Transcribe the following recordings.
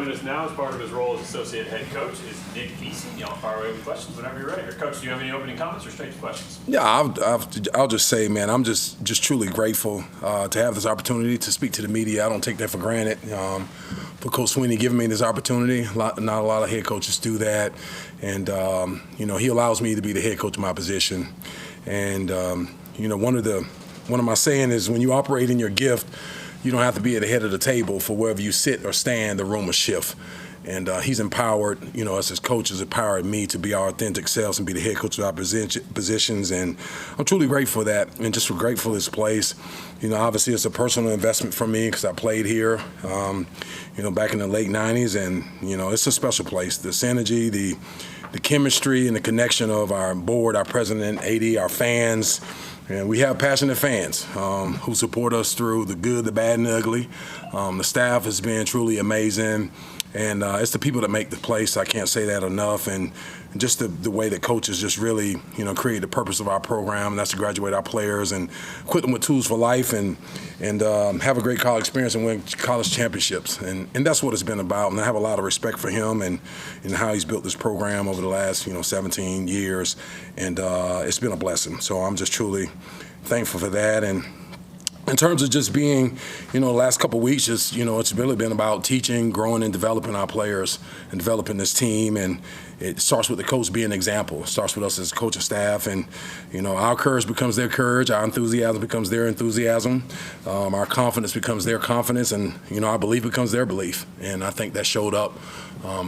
Joining us now as part of his role as associate head coach is Nick Eason. Y'all fire away with questions whenever you're ready. Or Coach, do you have any opening comments or straight to questions? Yeah, I'll just say, man, I'm just truly grateful to have this opportunity to speak to the media. I don't take that for granted. For Coach Sweeney giving me this opportunity, not a lot of head coaches do that, and he allows me to be the head coach of my position. And one of my saying is, when you operate in your gift, you don't have to be at the head of the table. For wherever you sit or stand, the room will shift. And he's empowered, us as coaches, empowered me to be our authentic selves and be the head coach of our positions. And I'm truly grateful for that, and just grateful for this place. Obviously it's a personal investment for me because I played here, back in the late 90s. And, it's a special place. The synergy, the chemistry, and the connection of our board, our president, AD, our fans. And we have passionate fans who support us through the good, the bad, and the ugly. The staff has been truly amazing. And it's the people that make the place. I can't say that enough. And just the way that coaches just really, create the purpose of our program, and that's to graduate our players and equip them with tools for life and have a great college experience and win college championships. And that's what it's been about. And I have a lot of respect for him and how he's built this program over the last, 17 years. And it's been a blessing. So I'm just truly thankful for that. And in terms of just being, the last couple of weeks, just, it's really been about teaching, growing, and developing our players and developing this team. And it starts with the coach being an example. It starts with us as coaching staff. And, our courage becomes their courage. Our enthusiasm becomes their enthusiasm. Our confidence becomes their confidence. And, our belief becomes their belief. And I think that showed up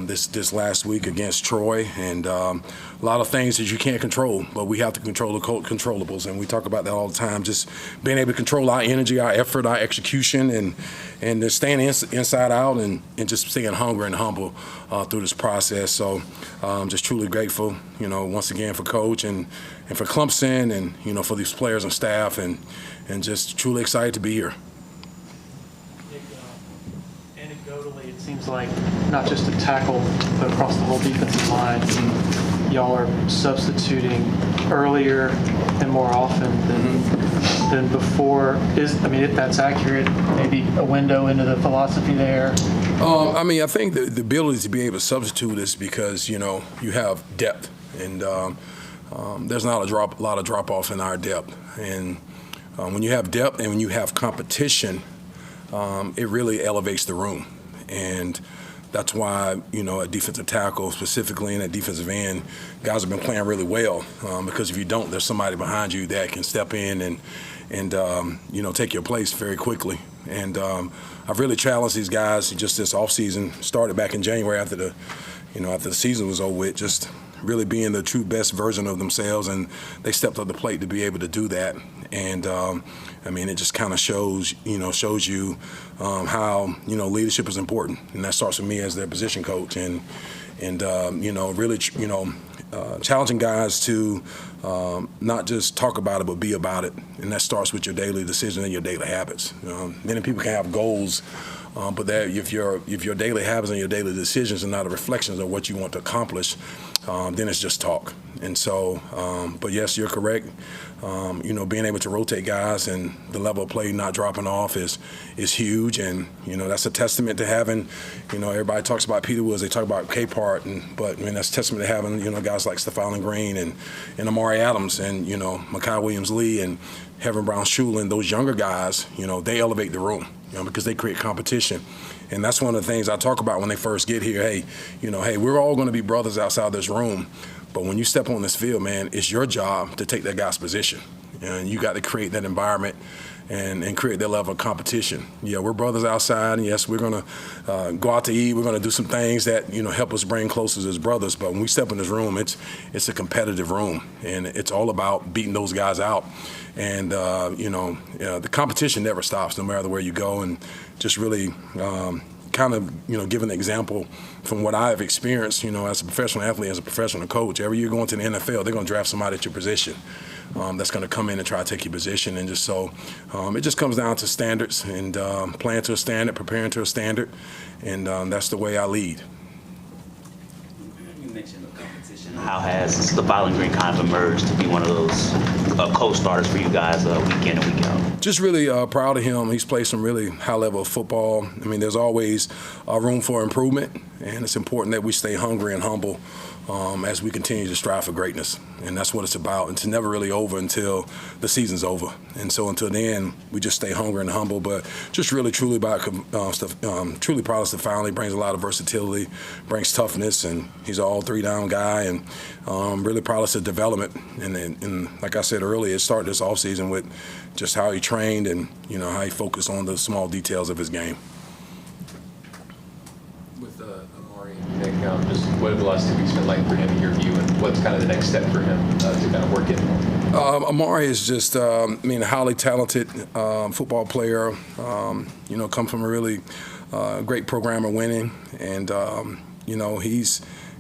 this last week against Troy. And a lot of things that you can't control, but we have to control the controllables. And we talk about that all the time, just being able to control our energy, our effort, our execution, and just staying inside out and just staying hungry and humble through this process. So I'm just truly grateful, once again for Coach and for Clemson and, for these players and staff and just truly excited to be here. Anecdotally, it seems like not just a tackle, but across the whole defensive line, y'all are substituting earlier and more often than before. If that's accurate, maybe a window into the philosophy there. I think the ability to be able to substitute is because, you have depth. And there's not a lot of drop-off in our depth. And when you have depth and when you have competition, it really elevates the room. And that's why, at defensive tackle specifically and at defensive end, guys have been playing really well because if you don't, there's somebody behind you that can step in and take your place very quickly. And I've really challenged these guys just this offseason, started back in January after the season was over with, just really being the true best version of themselves, and they stepped up the plate to be able to do that. And it just kind of shows you how leadership is important, and that starts with me as their position coach, and really challenging guys to not just talk about it but be about it, and that starts with your daily decisions and your daily habits. Many people can have goals, but if your daily habits and your daily decisions are not a reflection of what you want to accomplish, then it's just talk. And so, but yes, you're correct. Being able to rotate guys and the level of play not dropping off is huge, and that's a testament to having. Everybody talks about Peter Woods, they talk about K-Part, but that's a testament to having guys like Stephiylan Green and Amare Adams and Mekhi Williams-Lee and Heaven Brown-Shulin. Those younger guys, they elevate the room, because they create competition. And that's one of the things I talk about when they first get here. Hey, we're all going to be brothers outside this room, but when you step on this field, man, it's your job to take that guy's position. And you got to create that environment and create that level of competition. Yeah, we're brothers outside, and yes, we're going to go out to eat. We're going to do some things that, help us bring closer as brothers. But when we step in this room, it's a competitive room, and it's all about beating those guys out. And, the competition never stops no matter where you go, and just really give an example from what I've experienced, as a professional athlete, as a professional coach. Every year going to the NFL, they're going to draft somebody at your position that's going to come in and try to take your position. And just so it just comes down to standards and playing to a standard, preparing to a standard, and that's the way I lead. You mentioned the competition. How has Stephiylan Green kind of emerged to be one of those co-starters for you guys week in and week out? just really proud of him. He's played some really high level of football. I mean, there's always room for improvement, and it's important that we stay hungry and humble as we continue to strive for greatness. And that's what it's about. It's never really over until the season's over. And so until then, we just stay hungry and humble. But just really, truly truly proud of Stephiylan. He brings a lot of versatility, brings toughness, and he's an all three-down guy. And really proud of his development. And like I said earlier, it started this offseason with just how he trained and how he focused on the small details of his game. With Amare and Nick, just what have the last 2 weeks been like for him in your view, and what's kind of the next step for him to kind of work in? Amare is just, a highly talented football player. Come from a really great program of winning, and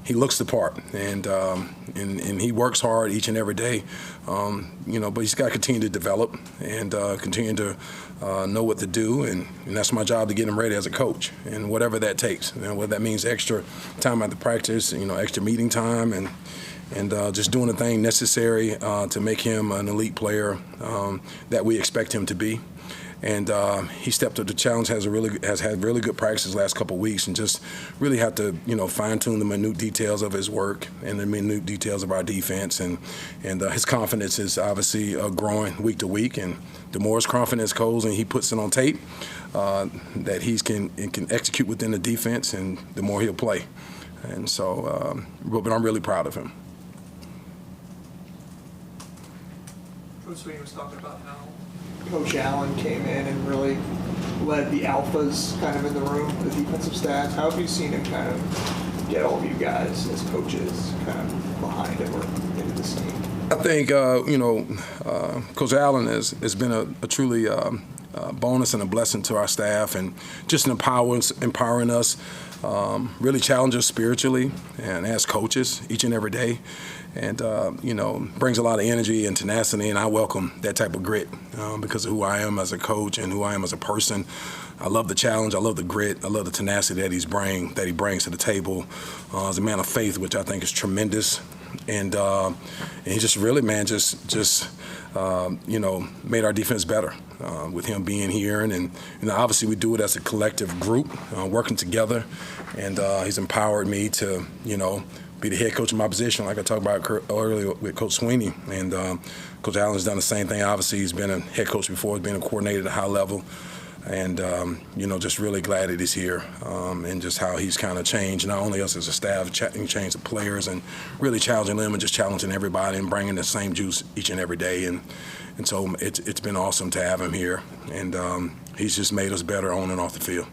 he looks the part, and he works hard each and every day. But he's got to continue to develop and continue to know what to do, and that's my job to get him ready as a coach, and whatever that takes. Whether that means extra time at the practice, extra meeting time, and just doing the thing necessary to make him an elite player that we expect him to be. And he stepped up to the challenge, has had really good practice the last couple of weeks, and just really have to, fine-tune the minute details of his work and the minute details of our defense. And his confidence is obviously growing week to week. And the more his confidence goes and he puts it on tape, that he can execute within the defense, and the more he'll play. And so, but I'm really proud of him. Coach Sweeney was talking about how Coach Allen came in and really led the alphas kind of in the room, the defensive staff. How have you seen him kind of get all of you guys as coaches kind of behind him or into the scheme? I think, Coach Allen has been a truly bonus and a blessing to our staff, and just empowering us, really challenge us spiritually and as coaches each and every day. And, brings a lot of energy and tenacity, and I welcome that type of grit because of who I am as a coach and who I am as a person. I love the challenge. I love the grit. I love the tenacity that he brings to the table as a man of faith, which I think is tremendous. And he just really, man, made our defense better with him being here. And obviously we do it as a collective group, working together. And he's empowered me to, be the head coach of my position, like I talked about earlier with Coach Sweeney. And Coach Allen's done the same thing. Obviously, he's been a head coach before, he's been a coordinator at a high level. And, just really glad that he's here and just how he's kind of changed, not only us as a staff, changed the players, and really challenging them and just challenging everybody and bringing the same juice each and every day. And so it's been awesome to have him here. And he's just made us better on and off the field.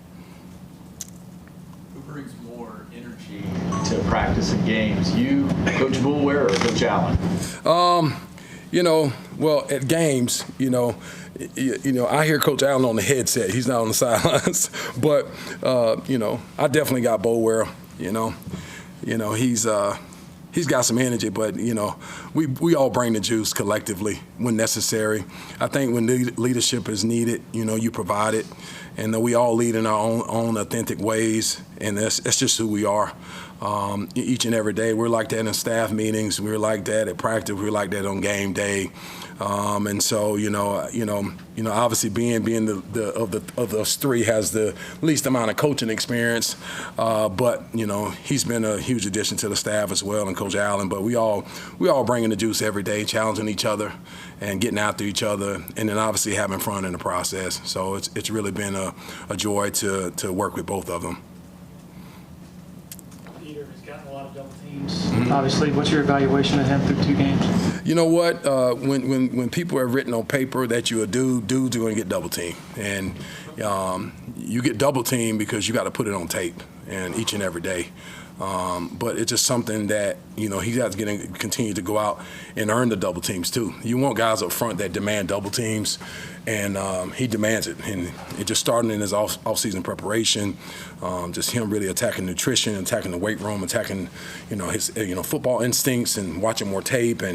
Who brings more energy to practice and games, you, Coach Boulware, or Coach Allen? Well, at games, I hear Coach Allen on the headset. He's not on the sidelines. But, I definitely got Boulware, he's got some energy, but, we all bring the juice collectively when necessary. I think when leadership is needed, you provide it. And we all lead in our own authentic ways, and that's just who we are. Each and every day, we're like that in staff meetings. We're like that at practice. We're like that on game day. And so, obviously, being of us three has the least amount of coaching experience. But he's been a huge addition to the staff as well, and Coach Allen. But we all bringing the juice every day, challenging each other and getting after each other, and then obviously having fun in the process. So it's really been a joy to work with both of them. Peter has gotten a lot of double teams. Obviously, what's your evaluation of him through 2 games? You know what? When people have written on paper that you're a dudes are going to get double teamed, and you get double teamed because you got to put it on tape, and each and every day. But it's just something that, he has to continue to go out and earn the double teams too. You want guys up front that demand double teams, and he demands it. And it just started in his off-season preparation, just him really attacking nutrition, attacking the weight room, attacking, his football instincts and watching more tape. But,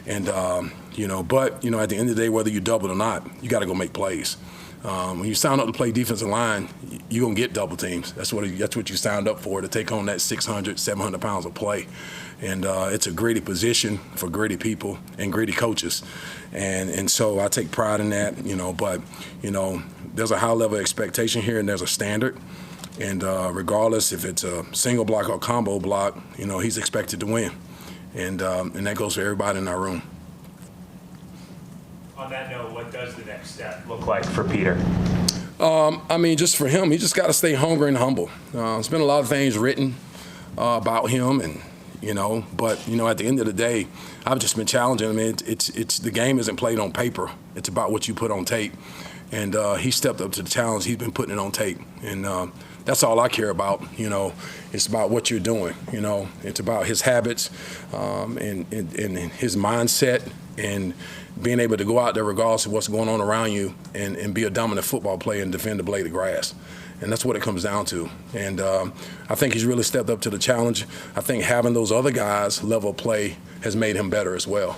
at the end of the day, whether you double or not, you got to go make plays. When you sign up to play defensive line, you're going to get double teams. That's what you signed up for, to take on that 600, 700 pounds of play. And it's a gritty position for gritty people and gritty coaches. And so I take pride in that, but, there's a high level of expectation here and there's a standard. And regardless if it's a single block or combo block, he's expected to win. And that goes for everybody in our room. On that note, what does the next step look like for Peter? Just for him, he just got to stay hungry and humble. There's been a lot of things written about him, and but at the end of the day, I've just been challenging him. It's the game isn't played on paper; it's about what you put on tape. And he stepped up to the challenge. He's been putting it on tape, and that's all I care about. It's about what you're doing. It's about his habits and his mindset, and being able to go out there regardless of what's going on around you and be a dominant football player and defend the blade of grass. And that's what it comes down to. And I think he's really stepped up to the challenge. I think having those other guys level play has made him better as well.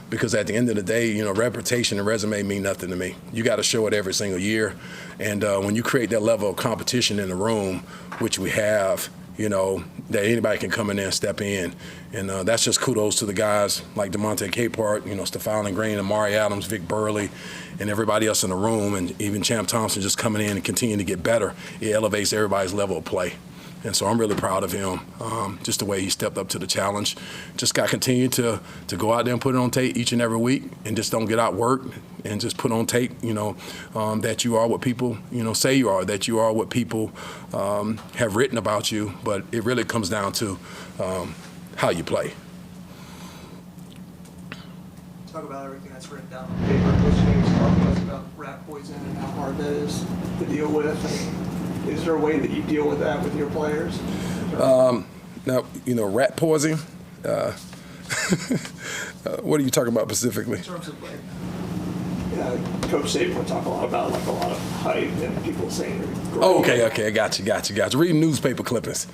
Because at the end of the day, reputation and resume mean nothing to me. You got to show it every single year. And when you create that level of competition in the room, which we have, that anybody can come in there and step in. And that's just kudos to the guys like DeMonte Capehart, Stephiylan Green, Amare Adams, Vic Burley, and everybody else in the room, and even Champ Thompson just coming in and continuing to get better. It elevates everybody's level of play. And so I'm really proud of him, just the way he stepped up to the challenge. Just got to continue to go out there and put it on tape each and every week, and just don't get outworked, and just put on tape, that you are what people, say you are, that you are what people have written about you. But it really comes down to how you play. Talk about everything that's written down on paper. Coach James talked to us about rat poison and how hard that is to deal with. Is there a way that you deal with that with your players? Now, rat poison, what are you talking about specifically? In terms of Coach Saban would talk a lot about a lot of hype and people saying you're great. Oh, okay, I got you. Reading newspaper clippings.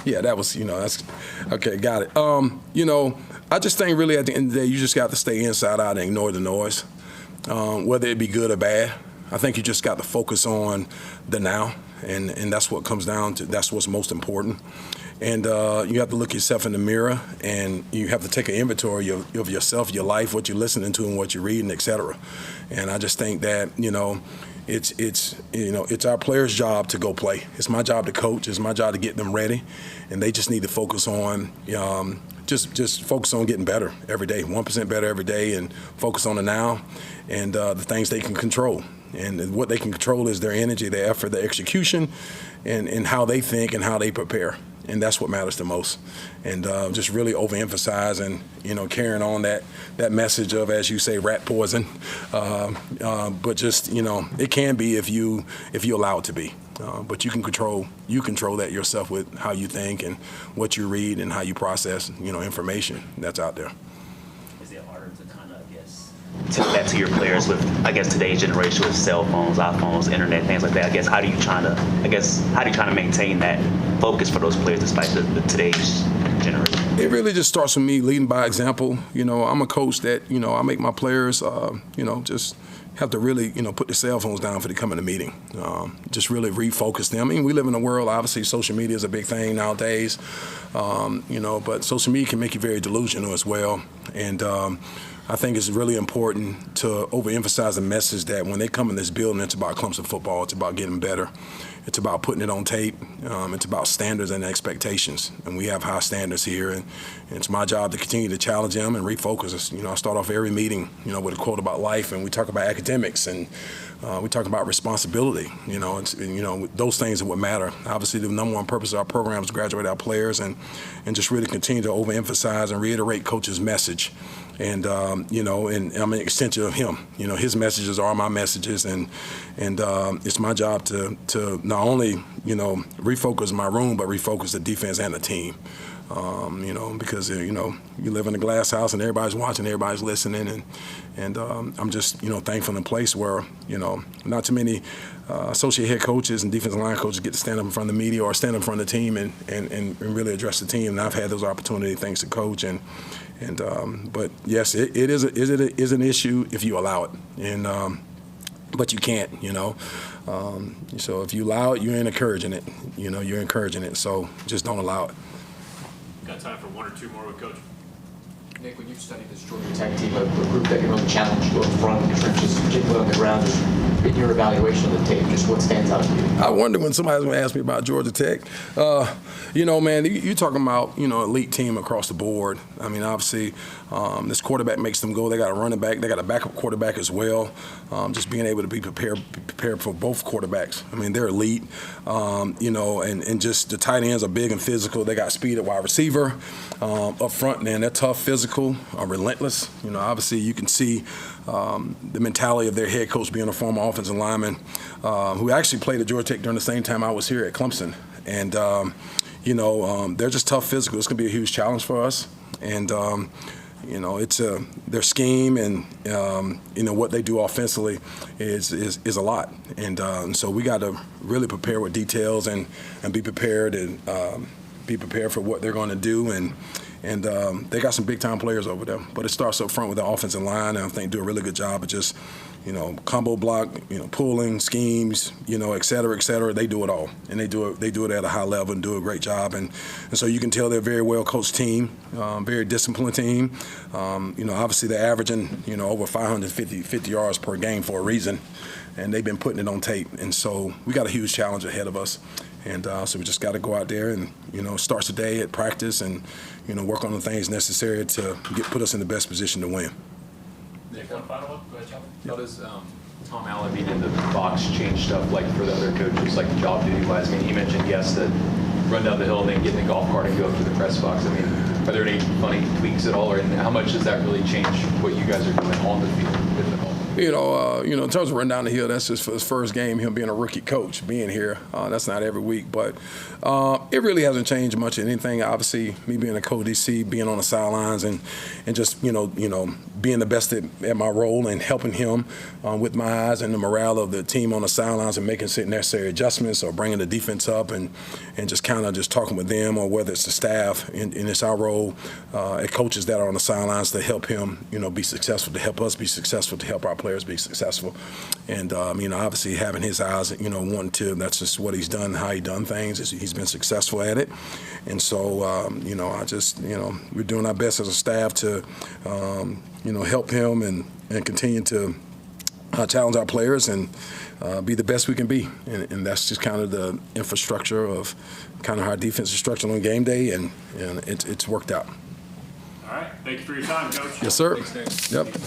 Yeah, that was, that's, okay, got it. I just think really at the end of the day, you just got to stay inside out and ignore the noise, whether it be good or bad. I think you just got to focus on the now, and that's what comes down to, that's what's most important. And you have to look yourself in the mirror, and you have to take an inventory of yourself, your life, what you're listening to and what you're reading, et cetera. And I just think that, it's our players' job to go play. It's my job to coach. It's my job to get them ready, and they just need to focus on just focus on getting better every day, 1% better every day, and focus on the now and the things they can control. And what they can control is their energy, their effort, their execution, and how they think and how they prepare. And that's what matters the most. And just really overemphasize and, carrying on that message of, as you say, rat poison. But just, it can be if you allow it to be. But you control that yourself with how you think and what you read and how you process, information that's out there. Is it harder to kind of, tell that to your players with, today's generation with cell phones, iPhones, internet, things like that? How do you try to maintain that focus for those players despite the today's generation? It really just starts with me leading by example. I'm a coach that, I make my players, just have to really, put the cell phones down for they come in the meeting. Just really refocus them. We live in a world, obviously, social media is a big thing nowadays, but social media can make you very delusional as well. And I think it's really important to overemphasize the message that when they come in this building, it's about Clemson football. It's about getting better. It's about putting it on tape. It's about standards and expectations. And we have high standards here. And it's my job to continue to challenge them and refocus us. I start off every meeting, with a quote about life. And we talk about academics. And we talk about responsibility. Those things are what matter. Obviously, the number one purpose of our program is to graduate our players and just really continue to overemphasize and reiterate Coach's message. And and I'm an extension of him. His messages are my messages, and it's my job to not only refocus my room, but refocus the defense and the team. Because you live in a glass house and everybody's watching, everybody's listening, and I'm just thankful in a place where not too many associate head coaches and defensive line coaches get to stand up in front of the media or stand up in front of the team and really address the team. And I've had those opportunities thanks to Coach. But yes, it is an issue if you allow it. And but you can't, so if you allow it, you're encouraging it. You're encouraging it. So just don't allow it. Got time for one or two more with Coach. Nick, when you've studied this Georgia Tech team, a group that can really challenge you up front in the trenches, particularly on the ground, just in your evaluation of the tape, just what stands out to you? I wonder when somebody's going to ask me about Georgia Tech. Man, you're talking about, elite team across the board. I mean, obviously, this quarterback makes them go. They got a running back. They got a backup quarterback as well. Just being able to be prepared for both quarterbacks. I mean, they're elite, and just the tight ends are big and physical. They got speed at wide receiver. Up front, man, they're tough, physical, relentless. Obviously, you can see the mentality of their head coach being a former offensive lineman who actually played at Georgia Tech during the same time I was here at Clemson. And, they're just tough, physical. It's going to be a huge challenge for us. And, it's their scheme and, what they do offensively is a lot. And so we got to really prepare with details and be prepared and be prepared for what they're going to do. And they got some big-time players over there. But it starts up front with the offensive line, and I think do a really good job of just, combo block, pulling, schemes, et cetera, et cetera. They do it all. And they do it at a high level and do a great job. And so you can tell they're a very well-coached team, very disciplined team. Obviously they're averaging, over 550 yards per game for a reason. And they've been putting it on tape. And so we got a huge challenge ahead of us. And so we just got to go out there and, start the day at practice and, work on the things necessary to put us in the best position to win. Nick, one final one. Go ahead, Charlie. How does Tom Allen being in the box change stuff like for the other coaches, like job duty-wise? I mean, he mentioned, yes, that run down the hill and then get in the golf cart and go up to the press box. I mean, are there any funny tweaks at all, or how much does that really change what you guys are doing on the field with the ball? In terms of running down the hill, that's just for his first game, him being a rookie coach, being here. That's not every week, but it really hasn't changed much of anything. Obviously, me being a co-DC, being on the sidelines, and just being the best at my role and helping him with my eyes and the morale of the team on the sidelines and making necessary adjustments or bringing the defense up and just kind of just talking with them, or whether it's the staff, and it's our role as coaches that are on the sidelines to help him, be successful, to help us be successful, to help our players be successful. And, obviously having his eyes, wanting to, that's just what he's done, how he done things. He's been successful at it. And so, I just, we're doing our best as a staff to, help him and continue to challenge our players and be the best we can be. And that's just kind of the infrastructure of kind of how our defense is structured on game day, and it's worked out. All right. Thank you for your time, Coach. Yes, sir. Thanks, Nick. Yep.